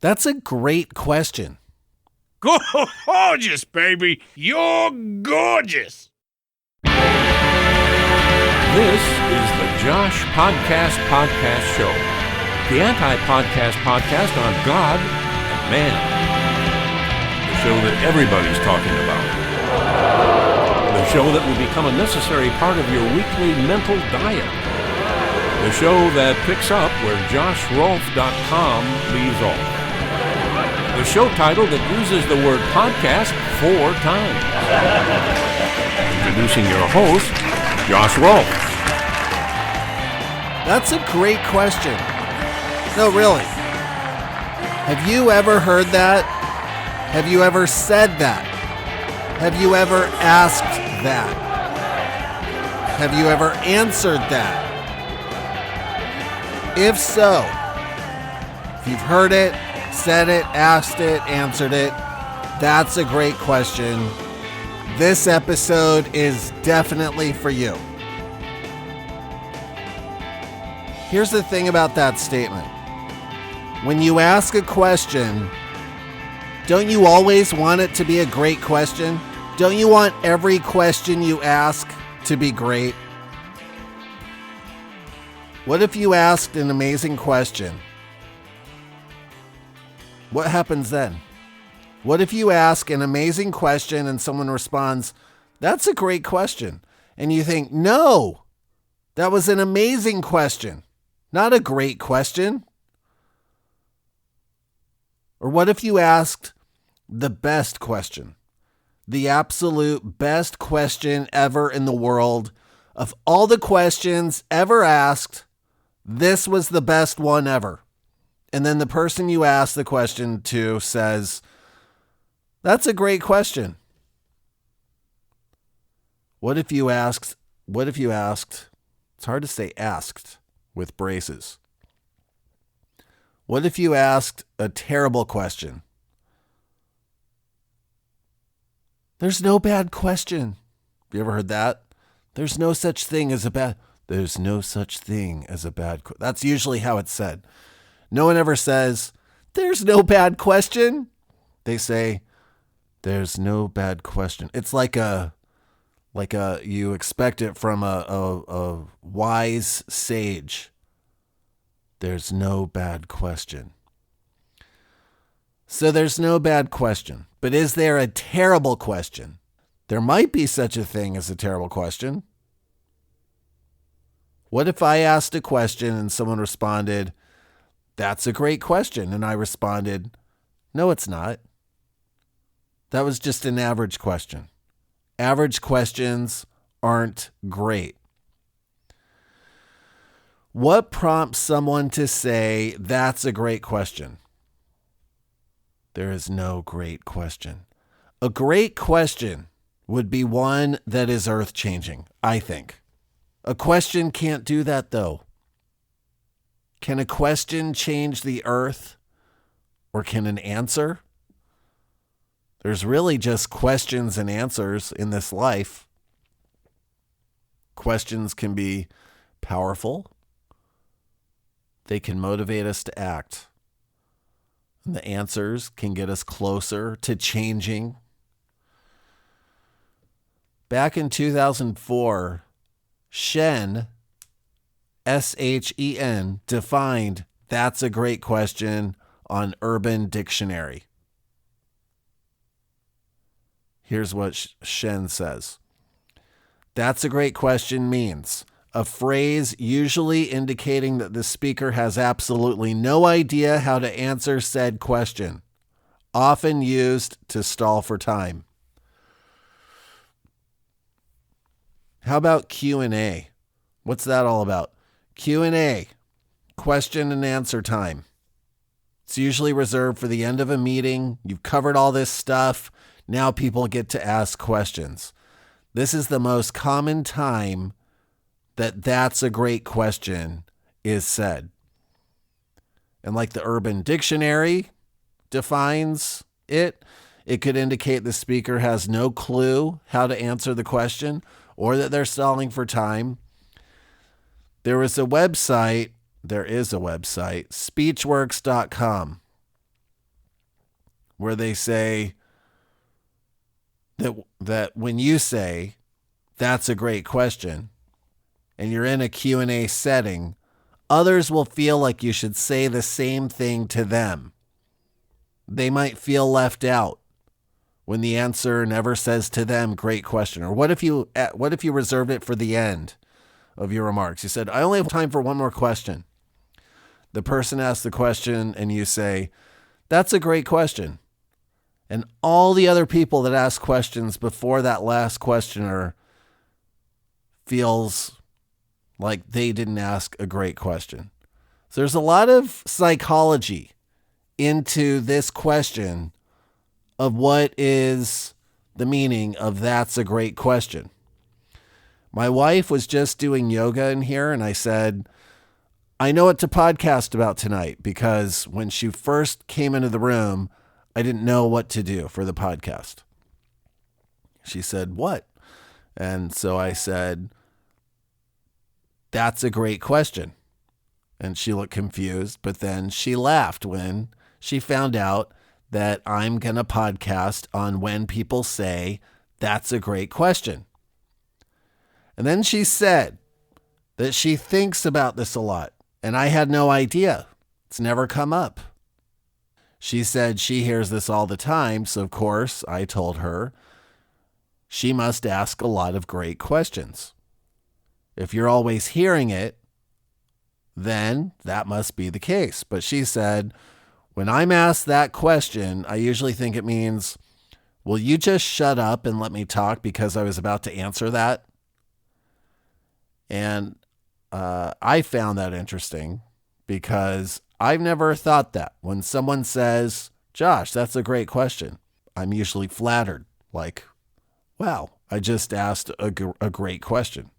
That's a great question. Gorgeous, baby. You're gorgeous. This is the Josh Podcast Show, the anti-podcast podcast on God and man. The show that everybody's talking about. The show that will become a necessary part of your weekly mental diet. The show that picks up where JoshRolfe.com leaves off. The show title that uses the word podcast 4 times. Introducing your host, Josh Rolfe. That's a great question. No, really. Have you ever heard that? Have you ever said that? Have you ever asked that? Have you ever answered that? If so, if you've heard it, said it, asked it, answered it, that's a great question. This episode is definitely for you. Here's the thing about that statement. When you ask a question, don't you always want it to be a great question? Don't you want every question you ask to be great? What if you asked an amazing question? What happens then? What if you ask an amazing question and someone responds, "That's a great question." And you think, "No, that was an amazing question, not a great question." Or what if you asked the best question, the absolute best question ever in the world? Of all the questions ever asked, this was the best one ever. And then the person you asked the question to says, "That's a great question." What if you asked, it's hard to say asked with braces. What if you asked a terrible question? There's no bad question. Have you ever heard that? There's no such thing as a bad question. That's usually how it's said. No one ever says, "There's no bad question." They say, "There's no bad question." It's like you expect it from a wise sage. There's no bad question. So there's no bad question. But is there a terrible question? There might be such a thing as a terrible question. What if I asked a question and someone responded, "That's a great question," and I responded, "No, it's not. That was just an average question." Average questions aren't great. What prompts someone to say, "That's a great question"? There is no great question. A great question would be one that is earth-changing, I think. A question can't do that, though. Can a question change the earth? Or can an answer? There's really just questions and answers in this life. Questions can be powerful. They can motivate us to act. And the answers can get us closer to changing. Back in 2004, Shen, S-H-E-N, defined "that's a great question" on Urban Dictionary. Here's what Shen says. "That's a great question" means a phrase usually indicating that the speaker has absolutely no idea how to answer said question, often used to stall for time. How about Q&A? What's that all about? Q&A, question and answer time. It's usually reserved for the end of a meeting. You've covered all this stuff. Now people get to ask questions. This is the most common time that "that's a great question" is said. And like the Urban Dictionary defines it, it could indicate the speaker has no clue how to answer the question or that they're stalling for time. There is a website, speechworks.com. where they say that when you say, that's a great question, and you're in a Q&A setting, others will feel like you should say the same thing to them. They might feel left out when the answer never says to them, great question. Or what if you reserved it for the end of your remarks? You said, I only have time for one more question. The person asks the question and you say, that's a great question. And all the other people that ask questions before that last questioner feels like they didn't ask a great question. So there's a lot of psychology into this question of what is the meaning of that's a great question. My wife was just doing yoga in here, and I said, I know what to podcast about tonight, because when she first came into the room, I didn't know what to do for the podcast. She said, what? And so I said, that's a great question. And she looked confused, but then she laughed when she found out that I'm going to podcast on when people say, that's a great question. And then she said that she thinks about this a lot, and I had no idea. It's never come up. She said she hears this all the time, so of course I told her she must ask a lot of great questions. If you're always hearing it, then that must be the case. But she said, when I'm asked that question, I usually think it means, will you just shut up and let me talk because I was about to answer that? And I found that interesting because I've never thought that. When someone says, Josh, that's a great question, I'm usually flattered. Like, wow, I just asked a great question.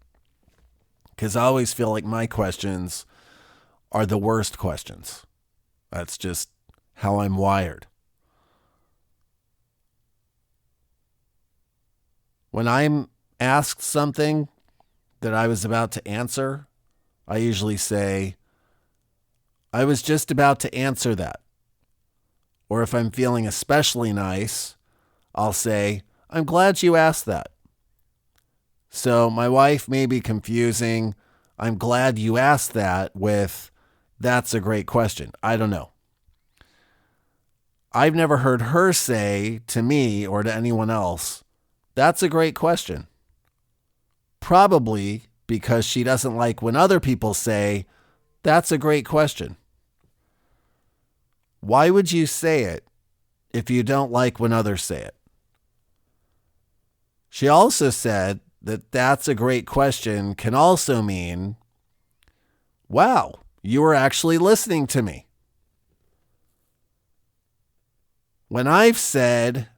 Because I always feel like my questions are the worst questions. That's just how I'm wired. When I'm asked something that I was about to answer, I usually say, I was just about to answer that. Or if I'm feeling especially nice, I'll say, I'm glad you asked that. So my wife may be confusing, I'm glad you asked that, with, that's a great question. I don't know. I've never heard her say to me or to anyone else, that's a great question. Probably because she doesn't like when other people say, that's a great question. Why would you say it if you don't like when others say it? She also said that that's a great question can also mean, wow, you were actually listening to me. When I've said,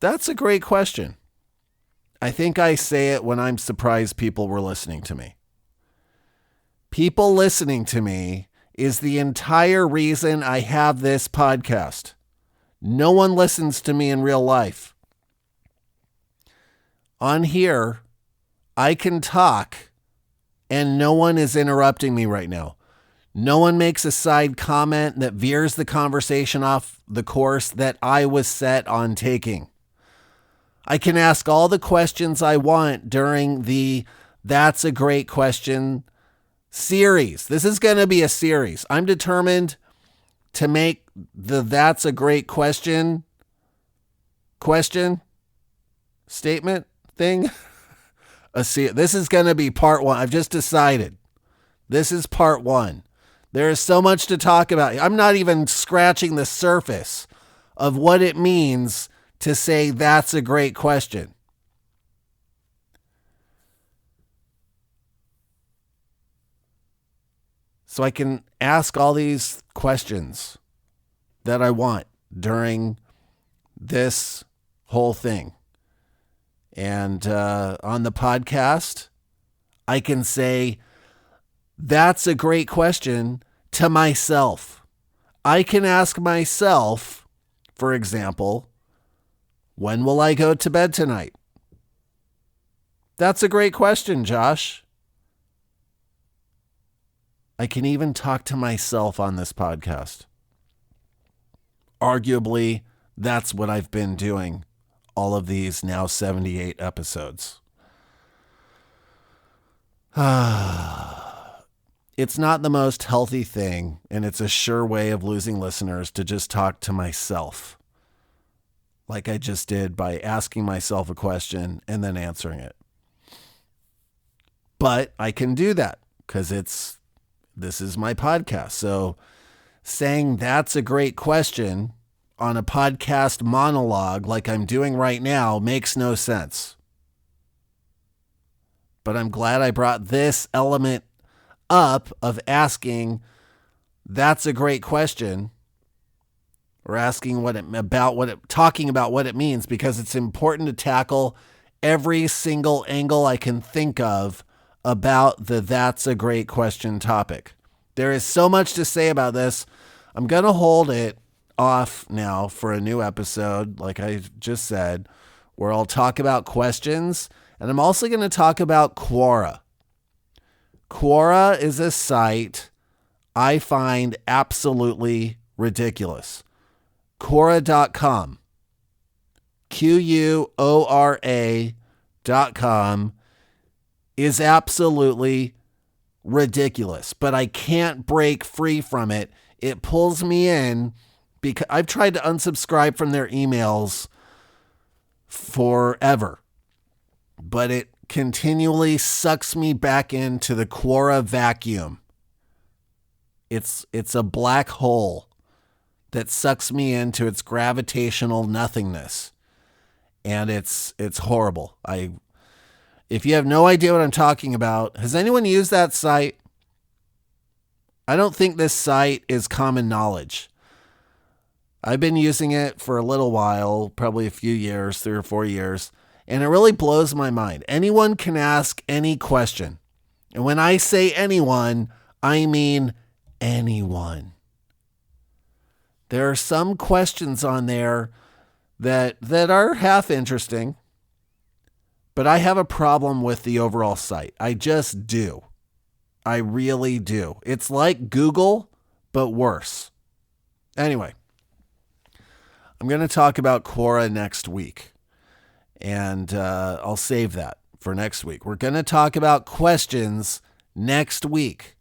that's a great question, I think I say it when I'm surprised people were listening to me. People listening to me is the entire reason I have this podcast. No one listens to me in real life. On here, I can talk and no one is interrupting me right now. No one makes a side comment that veers the conversation off the course that I was set on taking. I can ask all the questions I want during the That's a Great Question series. This is going to be a series. I'm determined to make the That's a Great Question statement thing. This is going to be part one. I've just decided. This is part one. There is so much to talk about. I'm not even scratching the surface of what it means to say that's a great question. So I can ask all these questions that I want during this whole thing. And on the podcast, I can say, that's a great question to myself. I can ask myself, for example, when will I go to bed tonight? That's a great question, Josh. I can even talk to myself on this podcast. Arguably, That's what I've been doing all of these now 78 episodes. It's not the most healthy thing, and it's a sure way of losing listeners to just talk to myself, like I just did by asking myself a question and then answering it. But I can do that because this is my podcast. So saying that's a great question on a podcast monologue like I'm doing right now makes no sense. But I'm glad I brought this element up of asking that's a great question, or asking talking about what it means, because it's important to tackle every single angle I can think of about the that's a great question topic. There is so much to say about this. I'm going to hold it off now for a new episode, like I just said, where I'll talk about questions, and I'm also going to talk about Quora. Quora is a site I find absolutely ridiculous. Quora.com. Quora.com is absolutely ridiculous, but I can't break free from it. It pulls me in because I've tried to unsubscribe from their emails forever, but it continually sucks me back into the Quora vacuum. It's a black hole that sucks me into its gravitational nothingness. And it's horrible. If you have no idea what I'm talking about, has anyone used that site? I don't think this site is common knowledge. I've been using it for a little while, probably a few years, 3 or 4 years, and it really blows my mind. Anyone can ask any question. And when I say anyone, I mean anyone. There are some questions on there that are half interesting, but I have a problem with the overall site. I just do. I really do. It's like Google, but worse. Anyway, I'm going to talk about Quora next week, and I'll save that for next week. We're going to talk about questions next week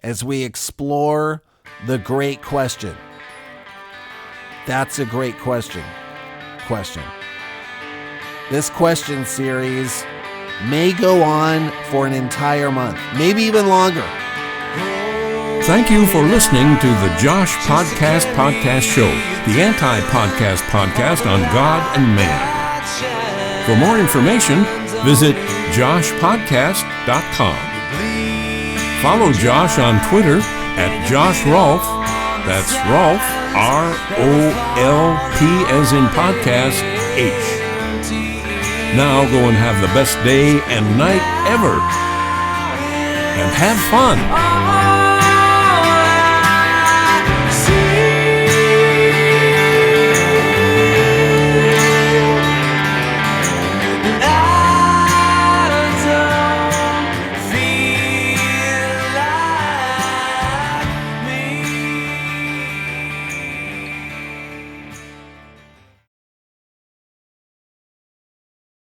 as we explore the great question. That's a great question. This question series may go on for an entire month, maybe even longer. Thank you for listening to the Josh Podcast Show, the anti-podcast podcast on God and man. For more information, visit joshpodcast.com. Follow Josh on Twitter at Josh Rolfe. That's Rolfe, R-O-L-P as in podcast, H. Now go and have the best day and night ever. And have fun.